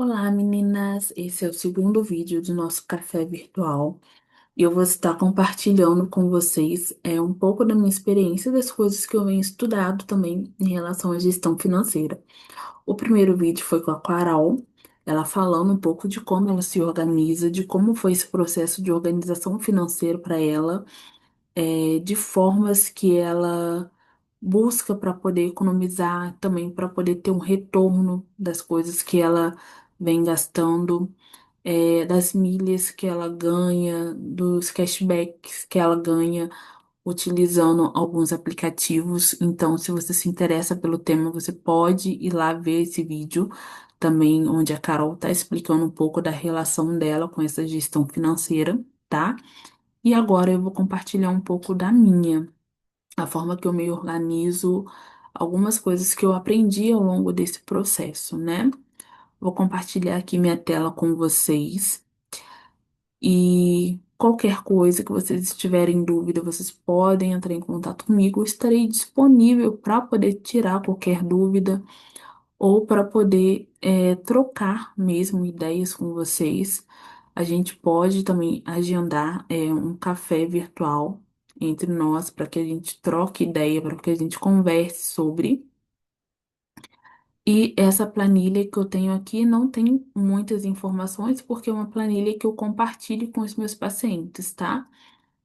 Olá, meninas! Esse é o segundo vídeo do nosso café virtual e eu vou estar compartilhando com vocês um pouco da minha experiência e das coisas que eu venho estudado também em relação à gestão financeira. O primeiro vídeo foi com a Carol, ela falando um pouco de como ela se organiza, de como foi esse processo de organização financeira para ela, de formas que ela busca para poder economizar, também para poder ter um retorno das coisas que ela vem gastando, das milhas que ela ganha, dos cashbacks que ela ganha utilizando alguns aplicativos. Então, se você se interessa pelo tema, você pode ir lá ver esse vídeo também, onde a Carol está explicando um pouco da relação dela com essa gestão financeira, tá? E agora eu vou compartilhar um pouco da minha, a forma que eu me organizo, algumas coisas que eu aprendi ao longo desse processo, né? Vou compartilhar aqui minha tela com vocês e qualquer coisa que vocês estiverem em dúvida, vocês podem entrar em contato comigo. Eu estarei disponível para poder tirar qualquer dúvida ou para poder trocar mesmo ideias com vocês. A gente pode também agendar um café virtual entre nós para que a gente troque ideia, para que a gente converse sobre. E essa planilha que eu tenho aqui não tem muitas informações, porque é uma planilha que eu compartilho com os meus pacientes, tá?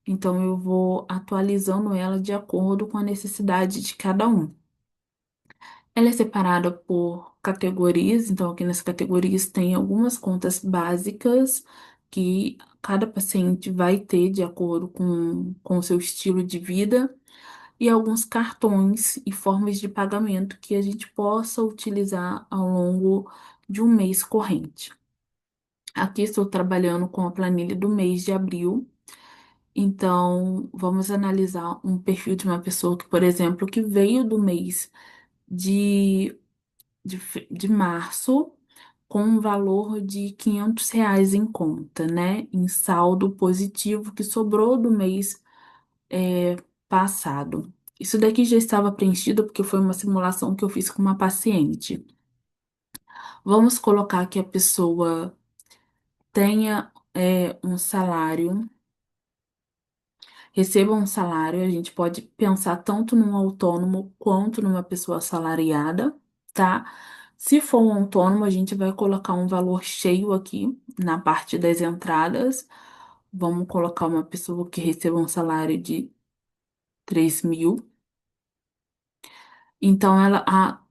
Então eu vou atualizando ela de acordo com a necessidade de cada um. Ela é separada por categorias, então aqui nas categorias tem algumas contas básicas que cada paciente vai ter de acordo com o seu estilo de vida e alguns cartões e formas de pagamento que a gente possa utilizar ao longo de um mês corrente. Aqui estou trabalhando com a planilha do mês de abril. Então, vamos analisar um perfil de uma pessoa que, por exemplo, que veio do mês de de março com um valor de R$ 500 em conta, né? Em saldo positivo que sobrou do mês passado. Isso daqui já estava preenchido porque foi uma simulação que eu fiz com uma paciente. Vamos colocar que a pessoa tenha um salário, receba um salário, a gente pode pensar tanto num autônomo quanto numa pessoa assalariada, tá? Se for um autônomo, a gente vai colocar um valor cheio aqui na parte das entradas. Vamos colocar uma pessoa que receba um salário de 3.000. Então,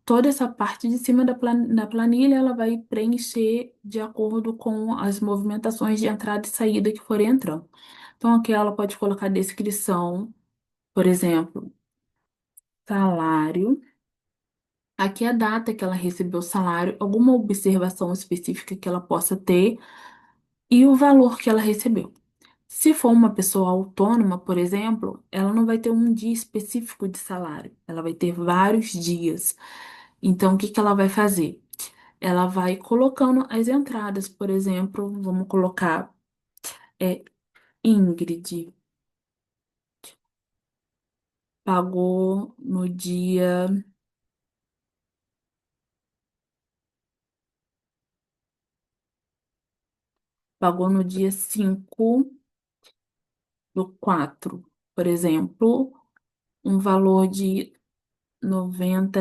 toda essa parte de cima da planilha, ela vai preencher de acordo com as movimentações de entrada e saída que forem entrando. Então, aqui ela pode colocar descrição, por exemplo, salário. Aqui a data que ela recebeu o salário, alguma observação específica que ela possa ter e o valor que ela recebeu. Se for uma pessoa autônoma, por exemplo, ela não vai ter um dia específico de salário, ela vai ter vários dias. Então, o que que ela vai fazer? Ela vai colocando as entradas, por exemplo, vamos colocar é, Ingrid pagou no dia, pagou no dia 5/4, por exemplo, um valor de R$ 90.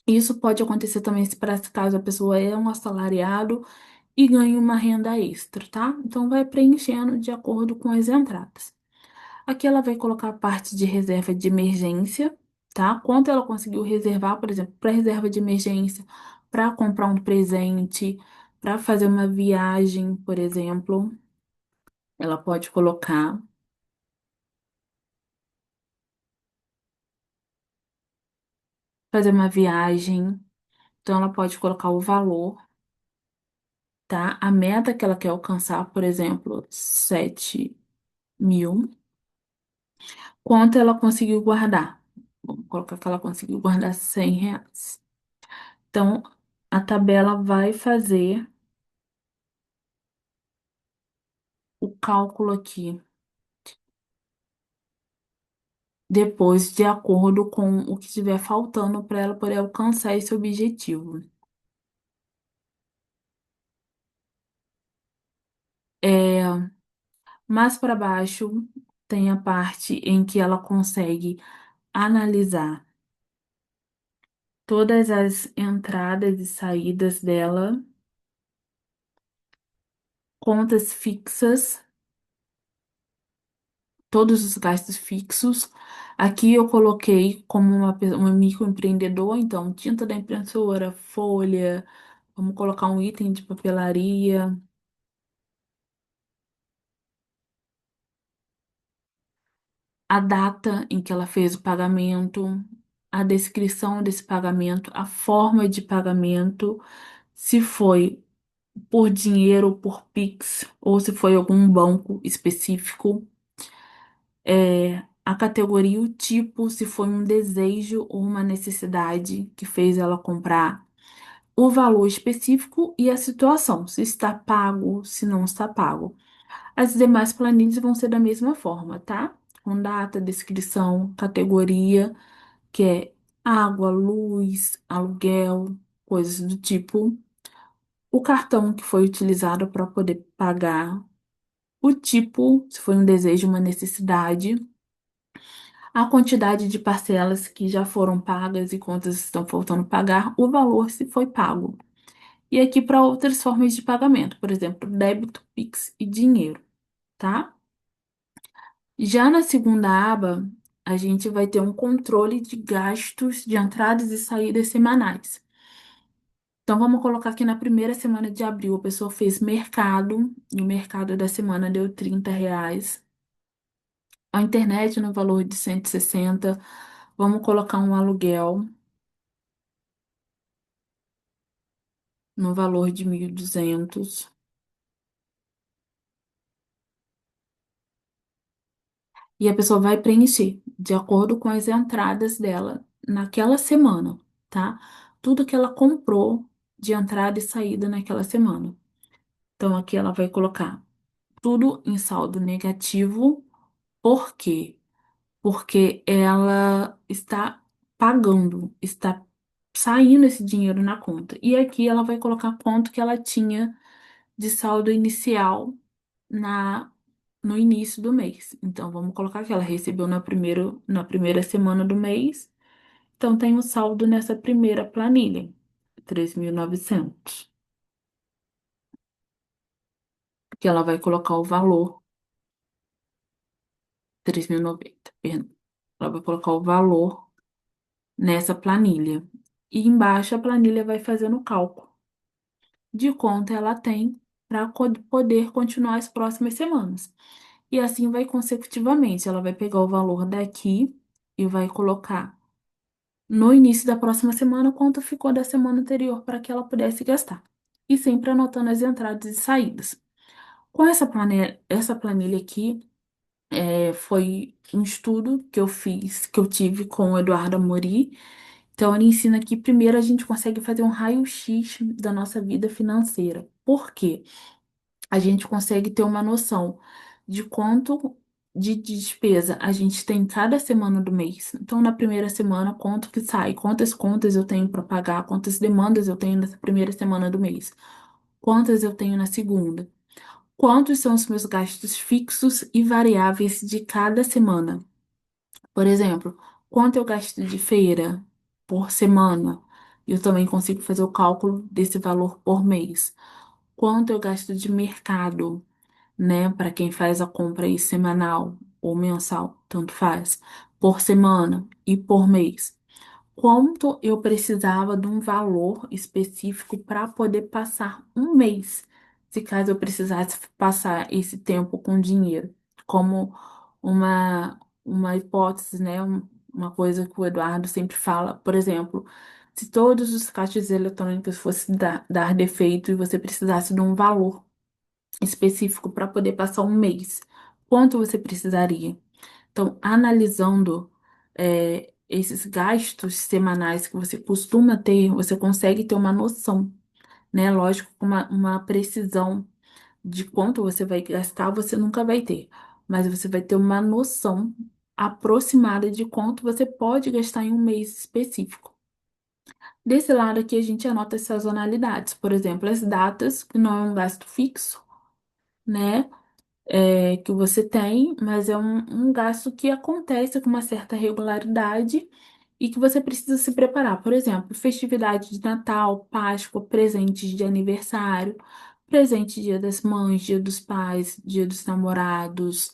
Isso pode acontecer também se para caso a pessoa é um assalariado e ganha uma renda extra, tá? Então vai preenchendo de acordo com as entradas. Aqui ela vai colocar a parte de reserva de emergência, tá? Quanto ela conseguiu reservar, por exemplo, para reserva de emergência, para comprar um presente, para fazer uma viagem, por exemplo, ela pode colocar fazer uma viagem, então ela pode colocar o valor, tá? A meta que ela quer alcançar, por exemplo, 7.000. Quanto ela conseguiu guardar? Vamos colocar que ela conseguiu guardar R$ 100. Então, a tabela vai fazer o cálculo aqui, depois, de acordo com o que estiver faltando para ela poder alcançar esse objetivo. É, mais para baixo tem a parte em que ela consegue analisar todas as entradas e saídas dela, contas fixas, todos os gastos fixos. Aqui eu coloquei como uma microempreendedor, então tinta da impressora, folha, vamos colocar um item de papelaria, a data em que ela fez o pagamento, a descrição desse pagamento, a forma de pagamento, se foi por dinheiro ou por Pix, ou se foi algum banco específico, a categoria, o tipo, se foi um desejo ou uma necessidade que fez ela comprar, o valor específico e a situação, se está pago, se não está pago. As demais planilhas vão ser da mesma forma, tá? Com data, descrição, categoria, que é água, luz, aluguel, coisas do tipo. O cartão que foi utilizado para poder pagar, o tipo, se foi um desejo, uma necessidade, a quantidade de parcelas que já foram pagas e quantas estão faltando pagar, o valor se foi pago. E aqui para outras formas de pagamento, por exemplo, débito, Pix e dinheiro, tá? Já na segunda aba, a gente vai ter um controle de gastos de entradas e saídas semanais. Então, vamos colocar aqui na primeira semana de abril, a pessoa fez mercado, e o mercado da semana deu R$ 30. A internet no valor de 160. Vamos colocar um aluguel no valor de 1.200. E a pessoa vai preencher de acordo com as entradas dela naquela semana, tá? Tudo que ela comprou de entrada e saída naquela semana. Então, aqui ela vai colocar tudo em saldo negativo. Por quê? Porque ela está pagando, está saindo esse dinheiro na conta. E aqui ela vai colocar quanto que ela tinha de saldo inicial na no início do mês. Então, vamos colocar que ela recebeu na primeira semana do mês. Então, tem o saldo nessa primeira planilha, 3.900, que ela vai colocar o valor, 3.090, perdão. Ela vai colocar o valor nessa planilha. E embaixo a planilha vai fazendo o cálculo de quanto ela tem para poder continuar as próximas semanas. E assim vai consecutivamente. Ela vai pegar o valor daqui e vai colocar no início da próxima semana quanto ficou da semana anterior para que ela pudesse gastar. E sempre anotando as entradas e saídas. Com essa planilha aqui, foi um estudo que eu fiz, que eu tive com o Eduardo Amori. Então, ele ensina que primeiro a gente consegue fazer um raio-x da nossa vida financeira. Por quê? A gente consegue ter uma noção de quanto de despesa a gente tem cada semana do mês. Então, na primeira semana, quanto que sai, quantas contas eu tenho para pagar, quantas demandas eu tenho nessa primeira semana do mês, quantas eu tenho na segunda, quantos são os meus gastos fixos e variáveis de cada semana. Por exemplo, quanto eu gasto de feira por semana? Eu também consigo fazer o cálculo desse valor por mês. Quanto eu gasto de mercado, né? Para quem faz a compra aí semanal ou mensal, tanto faz, por semana e por mês. Quanto eu precisava de um valor específico para poder passar um mês, se caso eu precisasse passar esse tempo com dinheiro, como uma hipótese, né? Uma coisa que o Eduardo sempre fala, por exemplo, se todos os caixas eletrônicos fossem dar defeito e você precisasse de um valor específico para poder passar um mês, quanto você precisaria? Então, analisando esses gastos semanais que você costuma ter, você consegue ter uma noção, né? Lógico, com uma precisão de quanto você vai gastar, você nunca vai ter, mas você vai ter uma noção aproximada de quanto você pode gastar em um mês específico. Desse lado aqui, a gente anota as sazonalidades, por exemplo, as datas, que não é um gasto fixo, né? Que você tem, mas é um gasto que acontece com uma certa regularidade e que você precisa se preparar. Por exemplo, festividade de Natal, Páscoa, presentes de aniversário, presente Dia das Mães, Dia dos Pais, Dia dos Namorados,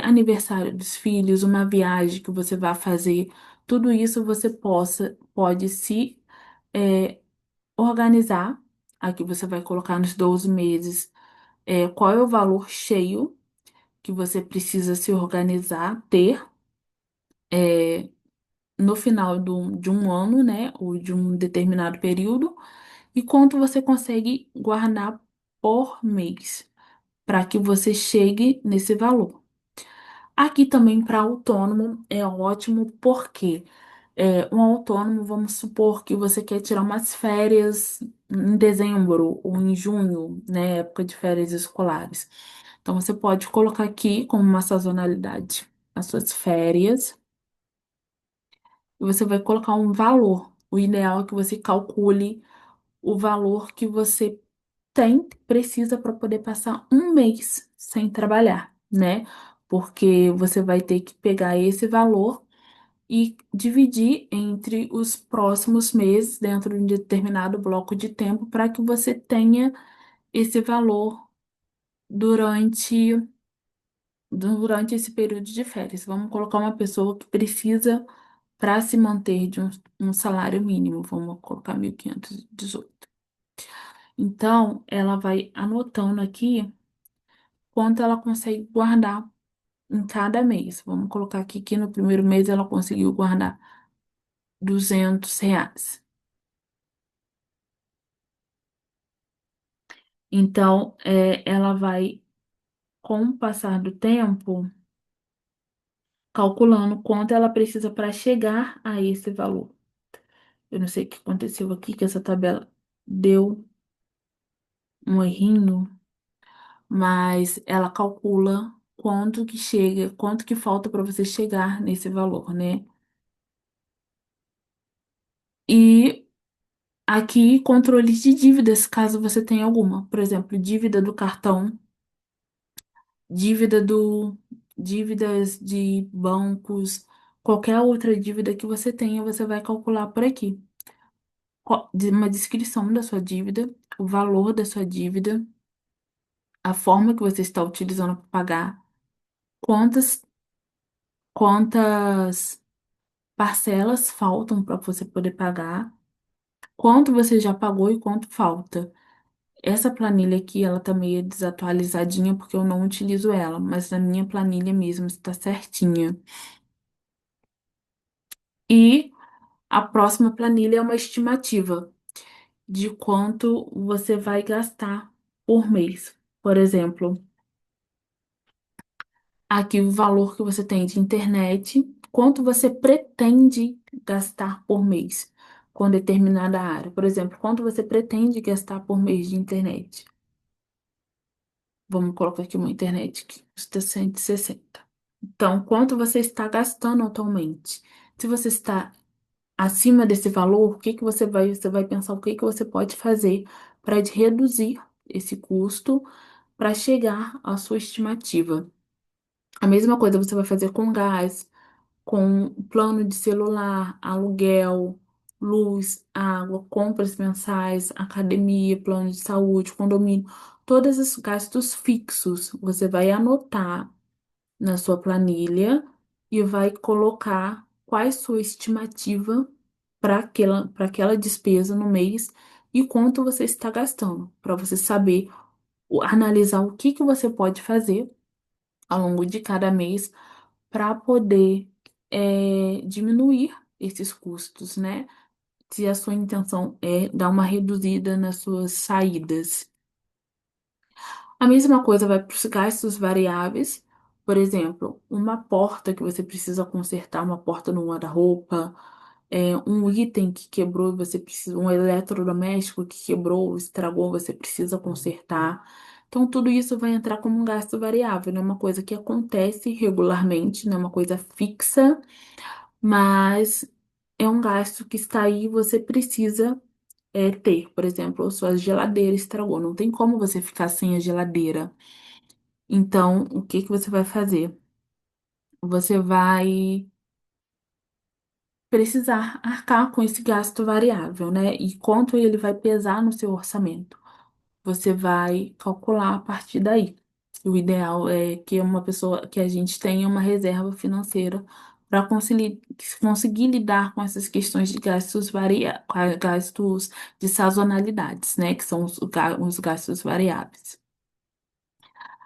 aniversário dos filhos, uma viagem que você vai fazer. Tudo isso você pode se é, organizar. Aqui você vai colocar nos 12 meses qual é o valor cheio que você precisa se organizar, ter no final de um ano, né, ou de um determinado período, e quanto você consegue guardar por mês, para que você chegue nesse valor. Aqui também para autônomo é ótimo porque um autônomo, vamos supor que você quer tirar umas férias em dezembro ou em junho, né, época de férias escolares. Então você pode colocar aqui como uma sazonalidade as suas férias e você vai colocar um valor. O ideal é que você calcule o valor que você precisa para poder passar um mês sem trabalhar, né? Porque você vai ter que pegar esse valor e dividir entre os próximos meses, dentro de um determinado bloco de tempo, para que você tenha esse valor durante, durante esse período de férias. Vamos colocar uma pessoa que precisa para se manter de um salário mínimo, vamos colocar 1.518. Então, ela vai anotando aqui quanto ela consegue guardar em cada mês. Vamos colocar aqui que no primeiro mês ela conseguiu guardar R$ 200. Então, ela vai, com o passar do tempo, calculando quanto ela precisa para chegar a esse valor. Eu não sei o que aconteceu aqui, que essa tabela deu um errinho, mas ela calcula quanto que chega, quanto que falta para você chegar nesse valor, né? E aqui, controles de dívidas, caso você tenha alguma. Por exemplo, dívida do cartão, dívida do, dívidas de bancos, qualquer outra dívida que você tenha, você vai calcular por aqui. Uma descrição da sua dívida, o valor da sua dívida, a forma que você está utilizando para pagar, quantas, quantas parcelas faltam para você poder pagar, quanto você já pagou e quanto falta. Essa planilha aqui, ela tá meio desatualizadinha porque eu não utilizo ela, mas na minha planilha mesmo está certinha. E a próxima planilha é uma estimativa de quanto você vai gastar por mês. Por exemplo, aqui o valor que você tem de internet, quanto você pretende gastar por mês com determinada área. Por exemplo, quanto você pretende gastar por mês de internet. Vamos colocar aqui uma internet que custa 160. Então, quanto você está gastando atualmente? Se você está acima desse valor, o que que você vai pensar o que que você pode fazer para reduzir esse custo para chegar à sua estimativa. A mesma coisa você vai fazer com gás, com plano de celular, aluguel, luz, água, compras mensais, academia, plano de saúde, condomínio, todos esses gastos fixos, você vai anotar na sua planilha e vai colocar qual é a sua estimativa para aquela despesa no mês e quanto você está gastando, para você saber analisar o que que você pode fazer ao longo de cada mês para poder diminuir esses custos, né? Se a sua intenção é dar uma reduzida nas suas saídas. A mesma coisa vai para os gastos variáveis, por exemplo, uma porta que você precisa consertar, uma porta no guarda-roupa, um item que quebrou, você precisa, um eletrodoméstico que quebrou, estragou, você precisa consertar. Então, tudo isso vai entrar como um gasto variável, não é uma coisa que acontece regularmente, não é uma coisa fixa, mas é um gasto que está aí, você precisa ter, por exemplo, sua geladeira estragou. Não tem como você ficar sem a geladeira. Então, o que que você vai fazer? Você vai precisar arcar com esse gasto variável, né? E quanto ele vai pesar no seu orçamento. Você vai calcular a partir daí. O ideal é que uma pessoa, que a gente tenha uma reserva financeira para conseguir lidar com essas questões de gastos de sazonalidades, né? Que são os gastos variáveis.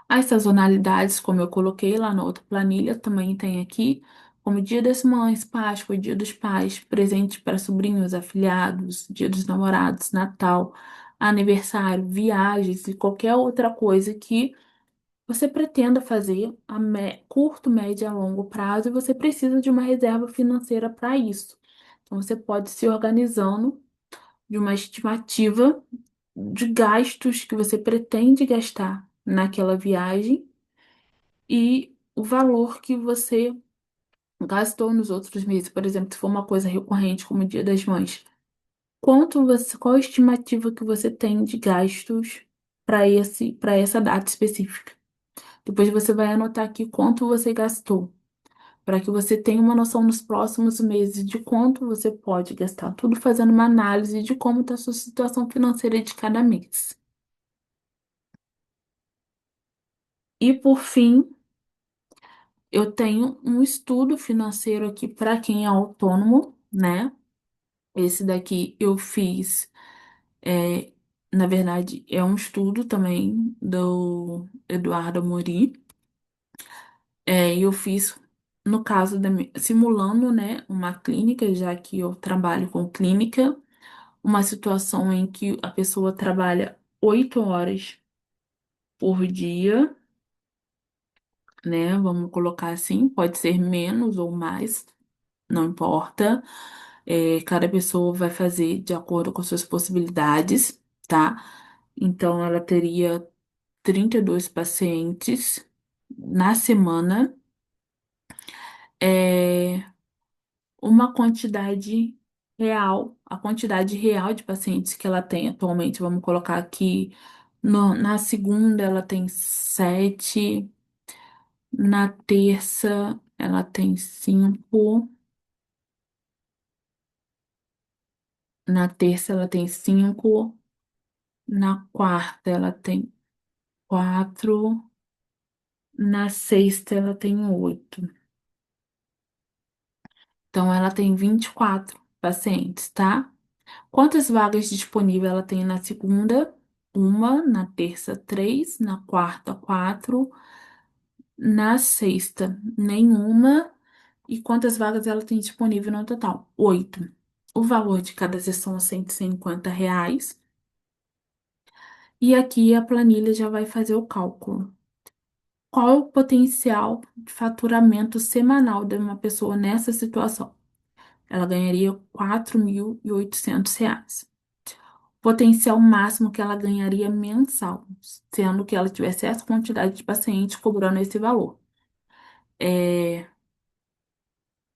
As sazonalidades, como eu coloquei lá na outra planilha, também tem aqui, como Dia das Mães, Páscoa, Dia dos Pais, presentes para sobrinhos, afilhados, Dia dos Namorados, Natal, aniversário, viagens e qualquer outra coisa que você pretenda fazer a curto, médio e a longo prazo e você precisa de uma reserva financeira para isso. Então, você pode se organizando de uma estimativa de gastos que você pretende gastar naquela viagem e o valor que você gastou nos outros meses, por exemplo, se for uma coisa recorrente como o Dia das Mães, qual a estimativa que você tem de gastos para essa data específica? Depois você vai anotar aqui quanto você gastou, para que você tenha uma noção nos próximos meses de quanto você pode gastar, tudo fazendo uma análise de como está a sua situação financeira de cada mês. E por fim, eu tenho um estudo financeiro aqui para quem é autônomo, né? Esse daqui eu fiz, é, na verdade, é um estudo também do Eduardo Amorim. E eu fiz, no caso simulando, né, uma clínica, já que eu trabalho com clínica, uma situação em que a pessoa trabalha 8 horas por dia, né? Vamos colocar assim, pode ser menos ou mais, não importa. Cada pessoa vai fazer de acordo com suas possibilidades, tá? Então, ela teria 32 pacientes na semana, é, uma quantidade a quantidade real de pacientes que ela tem atualmente, vamos colocar aqui, na segunda ela tem 7, na terça ela tem 5, na terça ela tem 5. Na quarta, ela tem 4. Na sexta, ela tem 8. Então, ela tem 24 pacientes, tá? Quantas vagas disponíveis ela tem na segunda? Uma. Na terça, 3. Na quarta, 4. Na sexta, nenhuma. E quantas vagas ela tem disponível no total? 8. O valor de cada sessão é R$ 150. E aqui a planilha já vai fazer o cálculo. Qual é o potencial de faturamento semanal de uma pessoa nessa situação? Ela ganharia R$ 4.800. Potencial máximo que ela ganharia mensal, sendo que ela tivesse essa quantidade de pacientes cobrando esse valor. É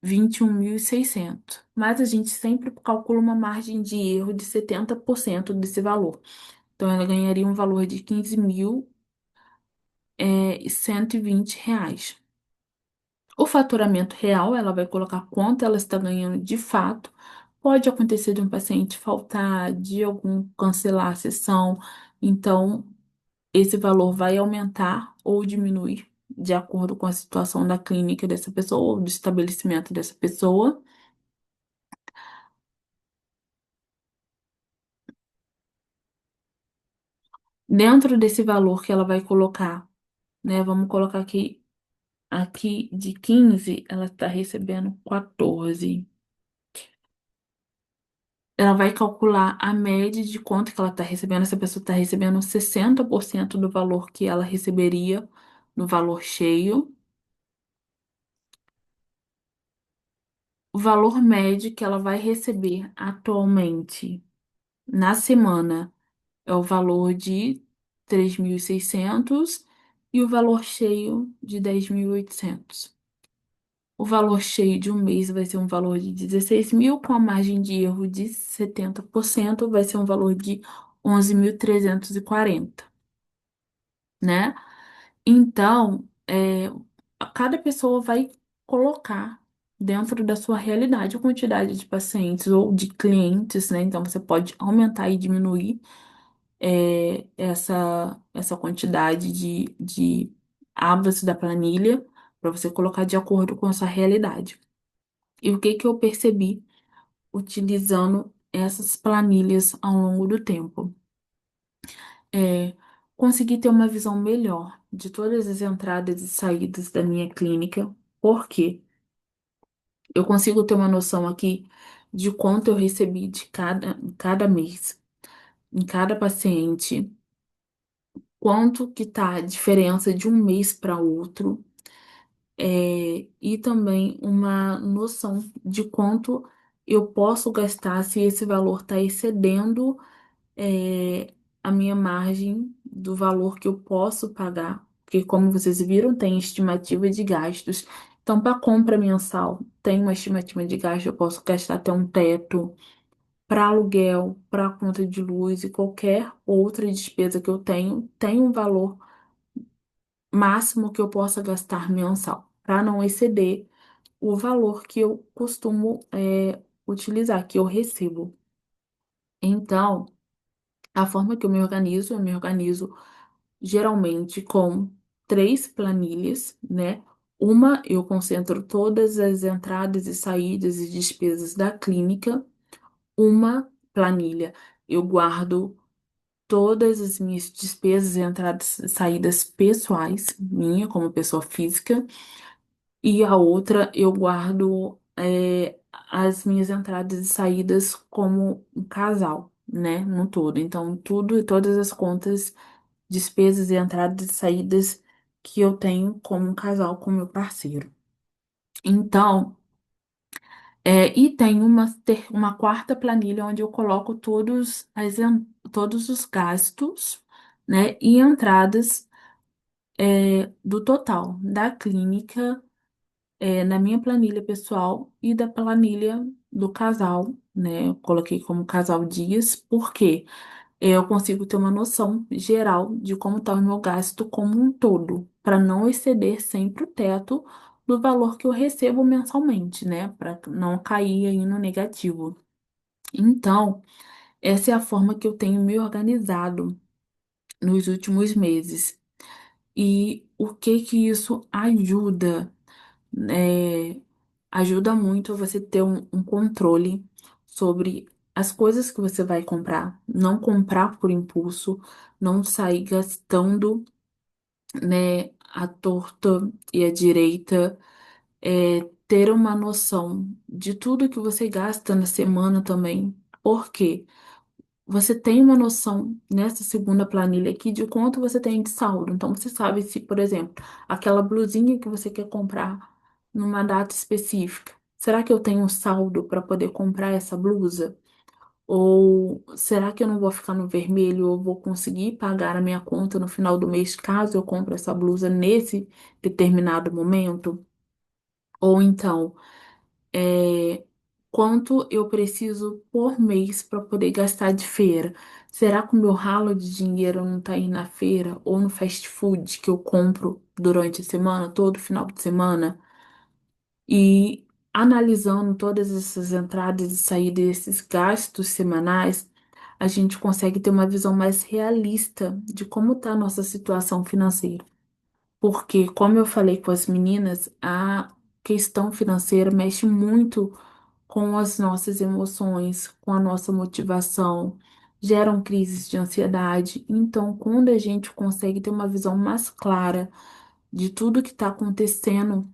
21.600. Mas a gente sempre calcula uma margem de erro de 70% desse valor. Então, ela ganharia um valor de R$ 15.120. O faturamento real, ela vai colocar quanto ela está ganhando de fato. Pode acontecer de um paciente faltar, de algum cancelar a sessão, então esse valor vai aumentar ou diminuir de acordo com a situação da clínica dessa pessoa ou do estabelecimento dessa pessoa. Dentro desse valor que ela vai colocar, né? Vamos colocar aqui de 15 ela está recebendo 14. Ela vai calcular a média de quanto que ela está recebendo. Essa pessoa está recebendo 60% do valor que ela receberia no valor cheio. O valor médio que ela vai receber atualmente na semana é o valor de 3.600 e o valor cheio de 10.800. O valor cheio de um mês vai ser um valor de 16 mil, com a margem de erro de 70%, vai ser um valor de 11.340, né? Então, cada pessoa vai colocar dentro da sua realidade a quantidade de pacientes ou de clientes, né? Então, você pode aumentar e diminuir essa quantidade de abas da planilha para você colocar de acordo com a sua realidade. E o que que eu percebi utilizando essas planilhas ao longo do tempo? É, Consegui ter uma visão melhor de todas as entradas e saídas da minha clínica, porque eu consigo ter uma noção aqui de quanto eu recebi de cada mês, em cada paciente, quanto que tá a diferença de um mês para outro, e também uma noção de quanto eu posso gastar se esse valor está excedendo a minha margem do valor que eu posso pagar, porque como vocês viram, tem estimativa de gastos. Então, para compra mensal, tem uma estimativa de gasto, eu posso gastar até um teto. Para aluguel, para conta de luz e qualquer outra despesa que eu tenho, tem um valor máximo que eu possa gastar mensal, para não exceder o valor que eu costumo utilizar, que eu recebo. Então, a forma que eu me organizo geralmente com três planilhas, né? Uma, eu concentro todas as entradas e saídas e despesas da clínica. Uma planilha, eu guardo todas as minhas despesas, entradas e saídas pessoais, minha como pessoa física. E a outra, eu guardo as minhas entradas e saídas como um casal, né? No todo. Então, tudo e todas as contas, despesas e entradas e saídas que eu tenho como um casal com meu parceiro. Então, e tem uma quarta planilha onde eu coloco todos os gastos, né? E entradas do total da clínica na minha planilha pessoal e da planilha do casal, né? Eu coloquei como casal dias, porque eu consigo ter uma noção geral de como está o meu gasto como um todo, para não exceder sempre o teto do valor que eu recebo mensalmente, né? Para não cair aí no negativo. Então, essa é a forma que eu tenho me organizado nos últimos meses. E o que que isso ajuda? É, Ajuda muito você ter um controle sobre as coisas que você vai comprar, não comprar por impulso, não sair gastando, né, à torta e à direita, ter uma noção de tudo que você gasta na semana também. Por quê? Você tem uma noção nessa segunda planilha aqui de quanto você tem de saldo. Então, você sabe se, por exemplo, aquela blusinha que você quer comprar numa data específica, será que eu tenho um saldo para poder comprar essa blusa? Ou será que eu não vou ficar no vermelho ou vou conseguir pagar a minha conta no final do mês caso eu compre essa blusa nesse determinado momento? Ou então, é, quanto eu preciso por mês para poder gastar de feira? Será que o meu ralo de dinheiro não está aí na feira ou no fast food que eu compro durante a semana, todo final de semana? E analisando todas essas entradas e saídas, esses gastos semanais, a gente consegue ter uma visão mais realista de como está a nossa situação financeira. Porque, como eu falei com as meninas, a questão financeira mexe muito com as nossas emoções, com a nossa motivação, geram crises de ansiedade. Então, quando a gente consegue ter uma visão mais clara de tudo que está acontecendo,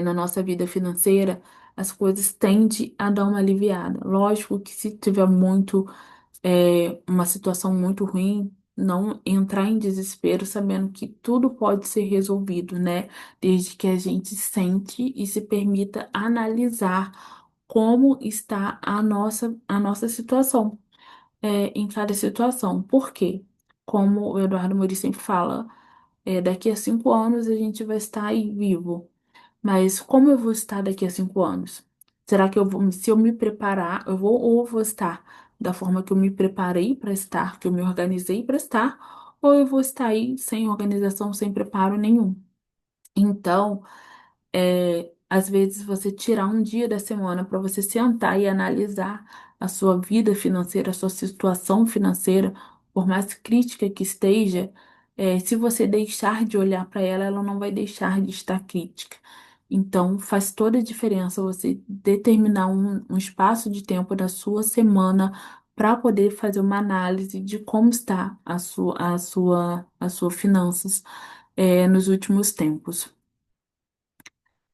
na nossa vida financeira, as coisas tendem a dar uma aliviada. Lógico que se tiver uma situação muito ruim, não entrar em desespero, sabendo que tudo pode ser resolvido, né? Desde que a gente sente e se permita analisar como está a nossa situação, em cada situação. Por quê? Como o Eduardo Moura sempre fala, daqui a 5 anos a gente vai estar aí vivo. mas como eu vou estar daqui a 5 anos? Será que eu vou, se eu me preparar, eu vou ou eu vou estar da forma que eu me preparei para estar, que eu me organizei para estar, ou eu vou estar aí sem organização, sem preparo nenhum? Então, às vezes você tirar um dia da semana para você sentar e analisar a sua vida financeira, a sua situação financeira, por mais crítica que esteja, se você deixar de olhar para ela, ela não vai deixar de estar crítica. Então, faz toda a diferença você determinar um espaço de tempo da sua semana para poder fazer uma análise de como está a sua finanças, nos últimos tempos.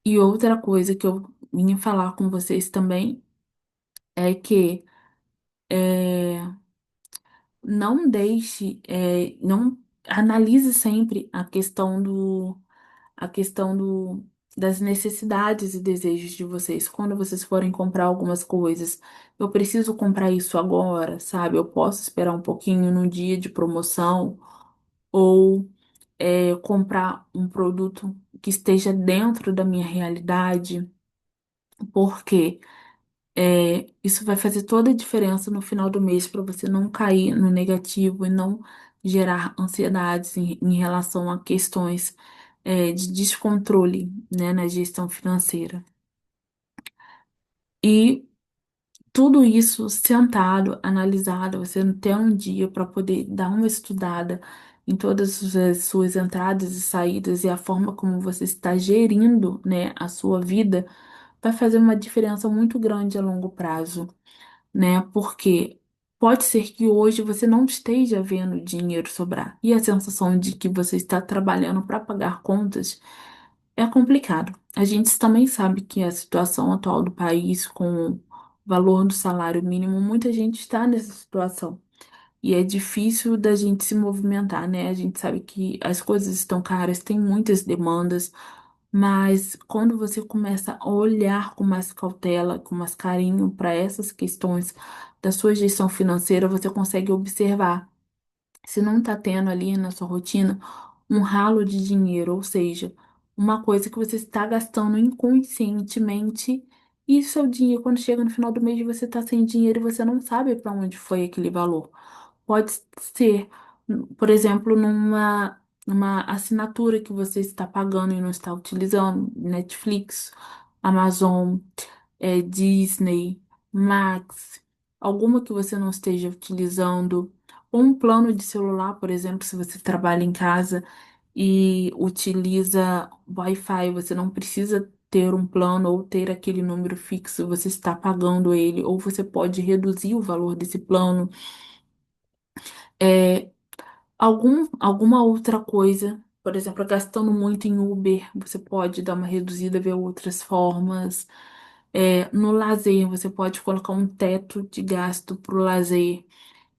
E outra coisa que eu vim falar com vocês também é que é, não deixe, não analise sempre a questão das necessidades e desejos de vocês. Quando vocês forem comprar algumas coisas, eu preciso comprar isso agora, sabe? Eu posso esperar um pouquinho no dia de promoção ou comprar um produto que esteja dentro da minha realidade. Porque isso vai fazer toda a diferença no final do mês para você não cair no negativo e não gerar ansiedades em relação a questões, de descontrole, né, na gestão financeira. E tudo isso sentado, analisado, você não tem um dia para poder dar uma estudada em todas as suas entradas e saídas e a forma como você está gerindo, né, a sua vida, vai fazer uma diferença muito grande a longo prazo, né? Porque pode ser que hoje você não esteja vendo dinheiro sobrar. E a sensação de que você está trabalhando para pagar contas é complicado. A gente também sabe que a situação atual do país, com o valor do salário mínimo, muita gente está nessa situação. E é difícil da gente se movimentar, né? A gente sabe que as coisas estão caras, tem muitas demandas, mas quando você começa a olhar com mais cautela, com mais carinho para essas questões da sua gestão financeira, você consegue observar se não está tendo ali na sua rotina um ralo de dinheiro, ou seja, uma coisa que você está gastando inconscientemente. E seu dinheiro, quando chega no final do mês, você está sem dinheiro e você não sabe para onde foi aquele valor. Pode ser, por exemplo, numa assinatura que você está pagando e não está utilizando, Netflix, Amazon, Disney, Max, alguma que você não esteja utilizando, ou um plano de celular, por exemplo, se você trabalha em casa e utiliza Wi-Fi, você não precisa ter um plano ou ter aquele número fixo, você está pagando ele, ou você pode reduzir o valor desse plano. É, alguma outra coisa, por exemplo, gastando muito em Uber, você pode dar uma reduzida, ver outras formas. No lazer, você pode colocar um teto de gasto para o lazer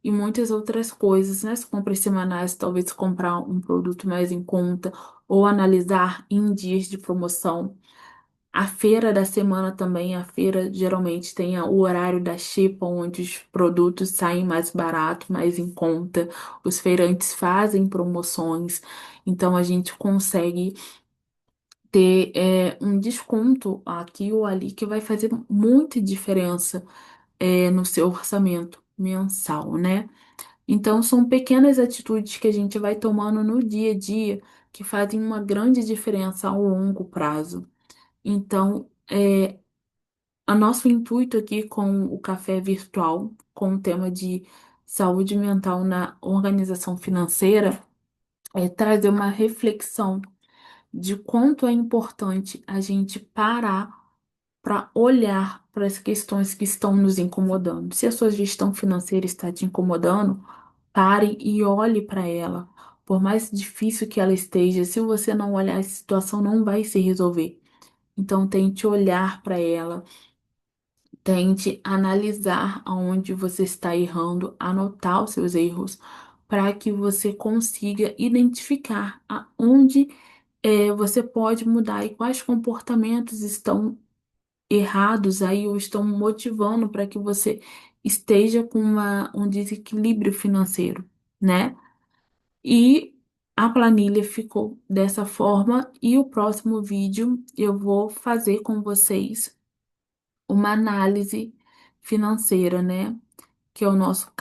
e muitas outras coisas, né? As compras semanais, talvez comprar um produto mais em conta ou analisar em dias de promoção. A feira da semana também, a feira geralmente tem o horário da xepa, onde os produtos saem mais barato, mais em conta. Os feirantes fazem promoções, então a gente consegue ter um desconto aqui ou ali que vai fazer muita diferença no seu orçamento mensal, né? Então são pequenas atitudes que a gente vai tomando no dia a dia que fazem uma grande diferença ao longo prazo. Então, o nosso intuito aqui com o café virtual, com o tema de saúde mental na organização financeira, é trazer uma reflexão de quanto é importante a gente parar para olhar para as questões que estão nos incomodando. Se a sua gestão financeira está te incomodando, pare e olhe para ela. Por mais difícil que ela esteja, se você não olhar, a situação não vai se resolver. Então, tente olhar para ela. Tente analisar aonde você está errando, anotar os seus erros, para que você consiga identificar aonde você pode mudar e quais comportamentos estão errados aí ou estão motivando para que você esteja com um desequilíbrio financeiro, né? A planilha ficou dessa forma e o próximo vídeo eu vou fazer com vocês uma análise financeira, né? Que é o nosso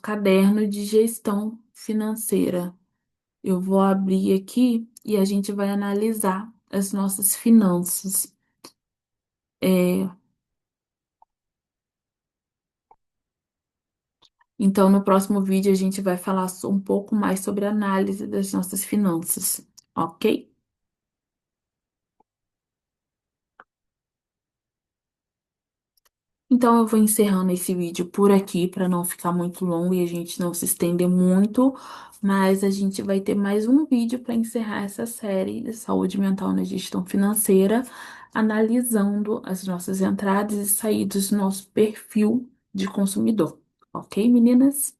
caderno de gestão financeira. Eu vou abrir aqui e a gente vai analisar as nossas finanças. É, então, no próximo vídeo, a gente vai falar um pouco mais sobre a análise das nossas finanças, ok? Então, eu vou encerrando esse vídeo por aqui para não ficar muito longo e a gente não se estender muito, mas a gente vai ter mais um vídeo para encerrar essa série de saúde mental na gestão financeira, analisando as nossas entradas e saídas do nosso perfil de consumidor, ok, meninas?